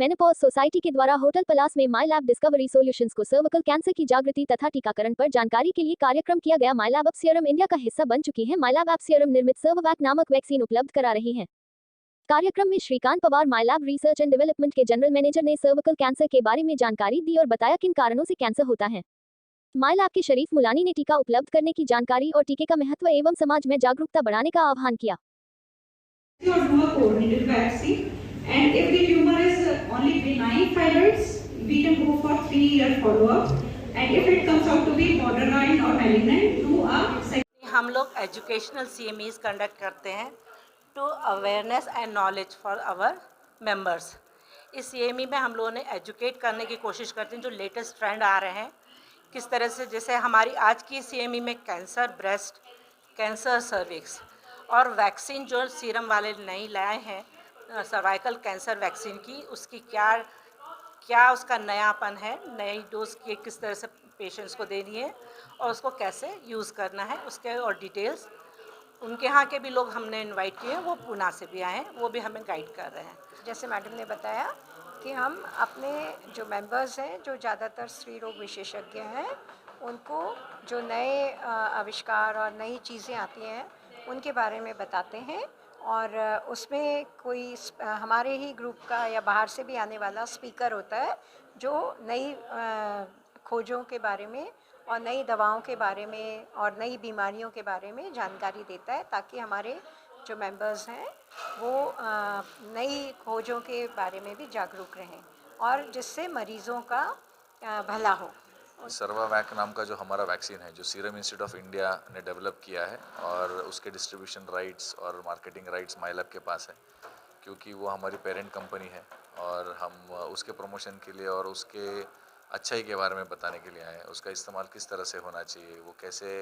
Menopause society के द्वारा hotel पलास में माई लैब डिस्कवरी सॉल्यूशंस को सर्विकल कैंसर की जागृति तथा टीकाकरण पर जानकारी के लिए कार्यक्रम किया गया। माई लैब अब सीरम इंडिया का हिस्सा बन चुकी है। माई लैब ऐप सीरम निर्मित सर्ववैक नामक वैक्सीन उपलब्ध करा रही है। कार्यक्रम में श्रीकांत पवार माई लैब रिसर्च एंड डेवलपमेंट के जनरल मैनेजर ने सर्विकल कैंसर के बारे में जानकारी दी और बताया किन कारणों से कैंसर होता है। माई लैब के शरीफ मुलानी ने टीका उपलब्ध करने की जानकारी और टीके का महत्व एवं समाज में जागरूकता बढ़ाने का आह्वान किया। And if the tumor is only benign fibroids, we can go for 3-year follow-up. And if it comes out to be borderline or malignant, do a हम लोग एजुकेशनल CMEs कंडक्ट करते हैं to awareness and knowledge for our members. इस CME में हम लोगों ने educate करने की कोशिश करते हैं जो लेटेस्ट ट्रेंड आ रहे हैं किस तरह से, जैसे हमारी आज की CME में कैंसर ब्रेस्ट, कैंसर सर्विक्स और वैक्सीन जो सीरम वाले नई लाए हैं सर्वाइकल कैंसर वैक्सीन की, उसकी क्या उसका नयापन है, नई डोज की किस तरह से पेशेंट्स को देनी है और उसको कैसे यूज़ करना है, उसके और डिटेल्स उनके यहाँ के भी लोग हमने इनवाइट किए हैं, वो पूना से भी आए हैं, वो भी हमें गाइड कर रहे हैं। जैसे मैडम ने बताया कि हम अपने जो मेंबर्स हैं जो ज़्यादातर स्त्री रोग विशेषज्ञ हैं उनको जो नए आविष्कार और नई चीज़ें आती हैं उनके बारे में बताते हैं और उसमें कोई हमारे ही ग्रुप का या बाहर से भी आने वाला स्पीकर होता है जो नई खोजों के बारे में और नई दवाओं के बारे में और नई बीमारियों के बारे में जानकारी देता है ताकि हमारे जो मेंबर्स हैं वो नई खोजों के बारे में भी जागरूक रहें और जिससे मरीज़ों का भला हो। सर्वावैक नाम का जो हमारा वैक्सीन है जो सीरम इंस्टीट्यूट ऑफ इंडिया ने डेवलप किया है और उसके डिस्ट्रीब्यूशन राइट्स और मार्केटिंग राइट्स माई लैब के पास है, क्योंकि वो हमारी पेरेंट कंपनी है और हम उसके प्रमोशन के लिए और उसके अच्छाई के बारे में बताने के लिए आए हैं। उसका इस्तेमाल किस तरह से होना चाहिए, वो कैसे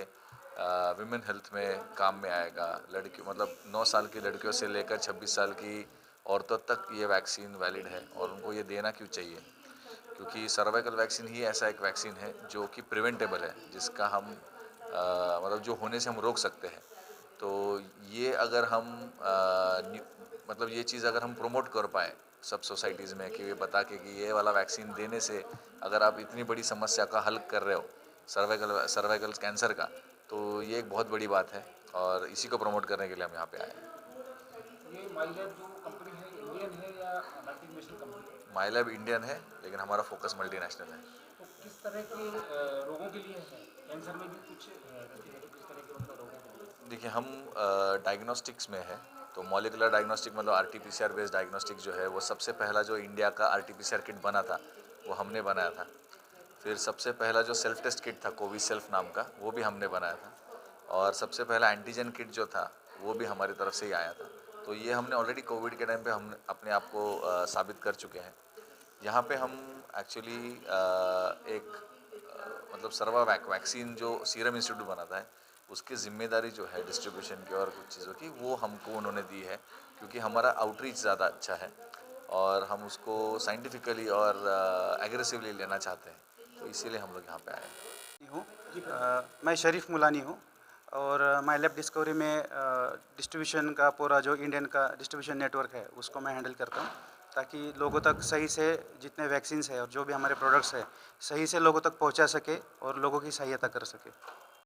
विमेन हेल्थ में काम में आएगा, लड़की मतलब 9 साल की लड़कियों से लेकर 26 साल की औरतों तक ये वैक्सीन वैलिड है और उनको ये देना क्यों चाहिए, क्योंकि सर्वाइकल वैक्सीन ही ऐसा एक वैक्सीन है जो कि प्रिवेंटेबल है, जिसका हम मतलब जो होने से हम रोक सकते हैं। तो ये अगर हम मतलब ये चीज़ अगर हम प्रमोट कर पाएँ सब सोसाइटीज़ में कि ये बता के कि ये वाला वैक्सीन देने से अगर आप इतनी बड़ी समस्या का हल कर रहे हो सर्वाइकल कैंसर का, तो ये एक बहुत बड़ी बात है और इसी को प्रमोट करने के लिए हम यहाँ पे आए हैं। ये माई लैब जो कंपनी है इंडियन है या मल्टीनेशनल कंपनी? माई लैब इंडियन है लेकिन हमारा फोकस मल्टीनेशनल है। तो किस तरह के रोगों के लिए है? कैंसर में भी कुछ किस तरह के मतलब रोगों के लिए? देखिए हम डायग्नोस्टिक्स में है, तो मॉलिकुलर डायग्नोस्टिक मतलब RT-PCR बेस्ड डायग्नोस्टिक जो है वो सबसे पहला जो इंडिया का RT-PCR किट बना था वो हमने बनाया था। फिर सबसे पहला जो सेल्फ टेस्ट किट था कोविसेल्फ नाम का वो भी हमने बनाया था और सबसे पहला एंटीजन किट जो था वो भी हमारी तरफ से ही आया था। तो ये हमने ऑलरेडी कोविड के टाइम पे हम अपने आप को साबित कर चुके हैं। यहाँ पे हम एक्चुअली एक मतलब सर्वावैक वैक्सीन जो सीरम इंस्टीट्यूट बनाता है उसकी ज़िम्मेदारी जो है डिस्ट्रीब्यूशन की और कुछ चीज़ों की वो हमको उन्होंने दी है, क्योंकि हमारा आउटरीच ज़्यादा अच्छा है और हम उसको साइंटिफिकली और एग्रेसिवली लेना चाहते हैं, तो इसीलिए हम लोग यहाँ पे आए हूँ। मैं शरीफ मुलानी हूँ और माई लैब डिस्कवरी में डिस्ट्रीब्यूशन का पूरा जो इंडियन का डिस्ट्रीब्यूशन नेटवर्क है उसको मैं हैंडल करता हूँ ताकि लोगों तक सही से जितने वैक्सीन्स है और जो भी हमारे प्रोडक्ट्स है सही से लोगों तक पहुँचा सके और लोगों की सहायता कर सके।